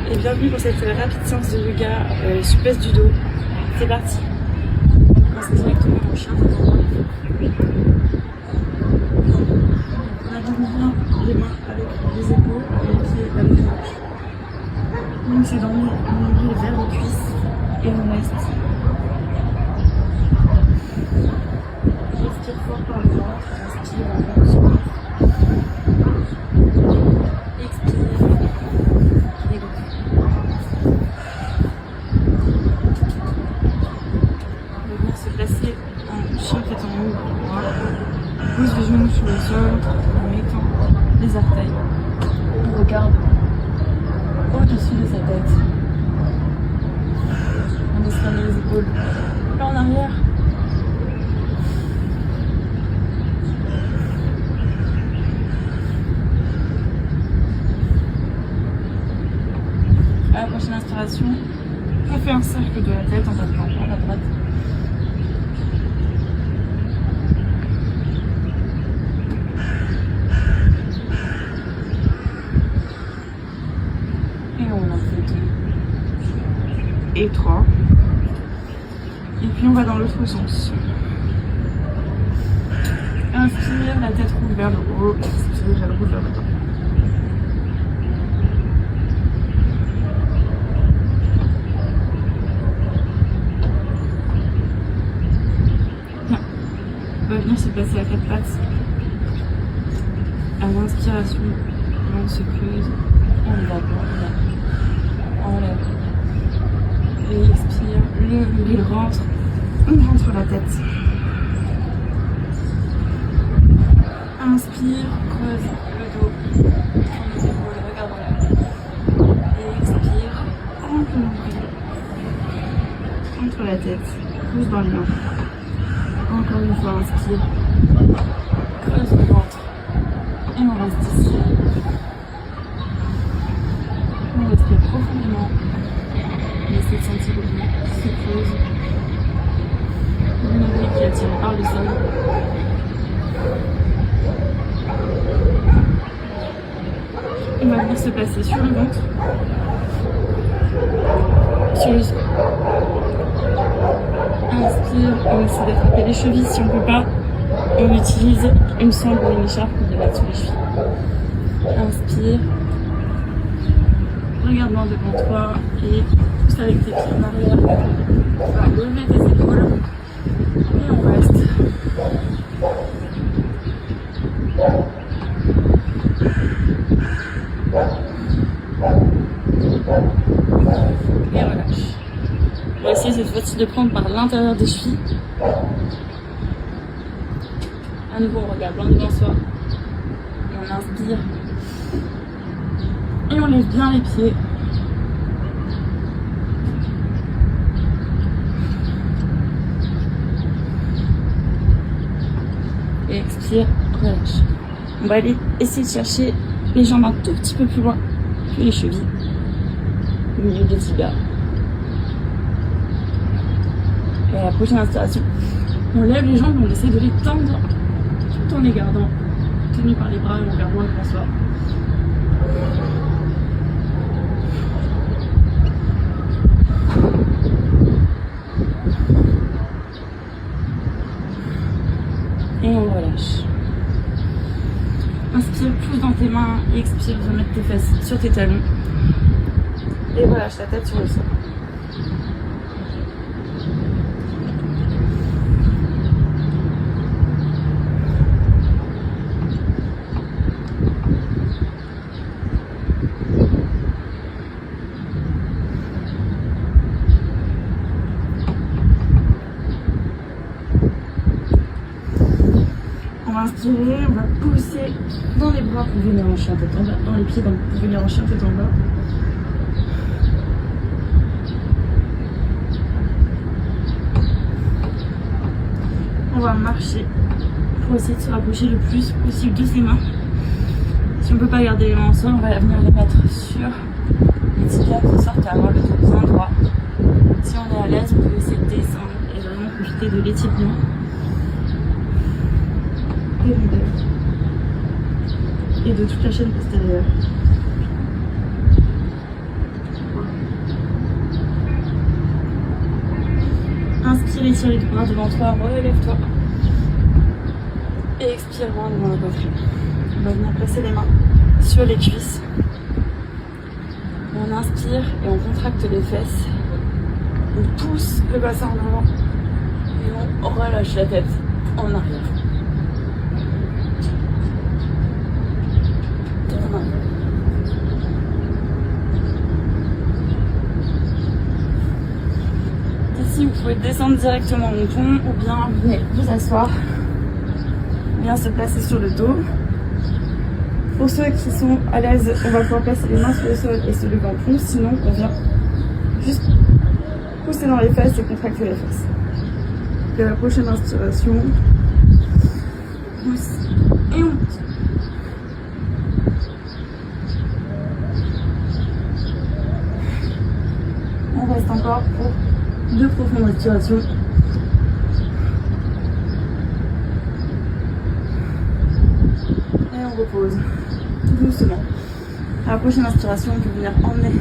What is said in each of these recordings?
Et bienvenue pour cette rapide séance de yoga souplesse du dos. C'est parti. On commence directement en chien. On avance bien les mains avec les épaules et les pieds vers le gauche. Donc c'est dans le nombril vers les cuisses et on reste. Respire fort par le ventre, inspire en ventre. Expire. Se placer en chien tête en haut, droit. Pose les genoux sur le sol en mettant les orteils. On regarde au-dessus de sa tête. On descend les épaules. Là en arrière. À la prochaine inspiration, on fait un cercle de la tête en tapant à la droite. Et 3. Et puis on va dans l'autre sens. Inspire, la tête roule vers le haut. Expire, elle roule vers le bas. Bien. On va venir se placer à quatre pattes. À l'inspiration, on se creuse. On va on enlève. Et expire, le nombril rentre, on rentre la tête. Inspire, creuse le dos, prends les épaules, regarde en l'air. Et expire, rentre le nombril, entre la tête, pousse dans les mains. Encore une fois, inspire, creuse le ventre. Et on reste ici. On respire profondément. Essayez de sentir le dos qui se creuse. Le nombril qui est attiré par le sol. On va venir se placer sur le ventre. Sur le sol. Inspire, on essaie d'attraper les chevilles. Si on ne peut pas, on utilise une sangle ou une écharpe pour les mettre sous les chevilles. Inspire. Regarde bien devant toi et pousse avec tes pieds en arrière. On va lever tes épaules et on reste. Et relâche. On va essayer cette fois-ci de prendre par l'intérieur des chevilles. À nouveau, on regarde bien devant soi. Et on inspire. Et on lève bien les pieds. Et expire, relâche. On va aller essayer de chercher les jambes un tout petit peu plus loin que les chevilles. Au milieu des tibias. Et à la prochaine inspiration, on lève les jambes, on essaie de les tendre tout en les gardant tenus par les bras et on regarde loin devant soi. Et on relâche. Inspire, pousse dans tes mains, expire, viens mettre tes fesses sur tes talons. Et relâche la tête sur le sol. On va inspirer, on va pousser dans les bras pour venir en chien tête en bas, dans les pieds pour venir en chien tête en bas. On va marcher pour essayer de se rapprocher le plus possible de ses mains. Si on ne peut pas garder les mains en sol, on va venir les mettre sur les tibias qui sortent à avoir le dos bien droit. Si on est à l'aise, on peut essayer de descendre et vraiment profiter de l'étirement. Et de toute la chaîne postérieure. étire les bras devant toi, relève-toi. Et expire loin devant la poitrine. On va venir placer les mains sur les cuisses. On inspire et on contracte les fesses. On pousse le bassin en avant et on relâche la tête en arrière. Ici, vous pouvez descendre directement au pont ou bien venez vous asseoir, bien se placer sur le dos. Pour ceux qui sont à l'aise, on va pouvoir placer les mains sur le sol et se lever en pont. Sinon, on vient juste pousser dans les fesses et contracter les fesses. Et à la prochaine inspiration, pousse et on monte. On reste encore pour 2 profondes respirations. Et on repose doucement. À la prochaine inspiration, on peut venir emmener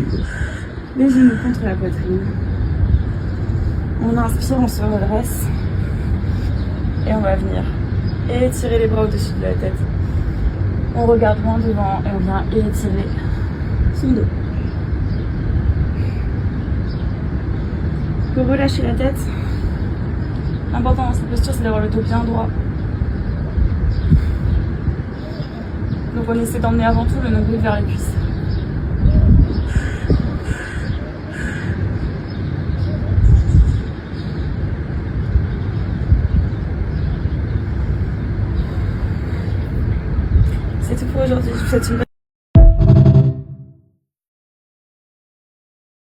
les genoux contre la poitrine. On inspire, on se redresse. Et on va venir étirer les bras au-dessus de la tête. On regarde loin devant et on vient étirer son dos. On peut relâcher la tête. L'important dans cette posture, c'est d'avoir le dos bien droit. Donc on essaie d'emmener avant tout le nombril vers les cuisses. C'est tout pour aujourd'hui. Je vous souhaite une bonne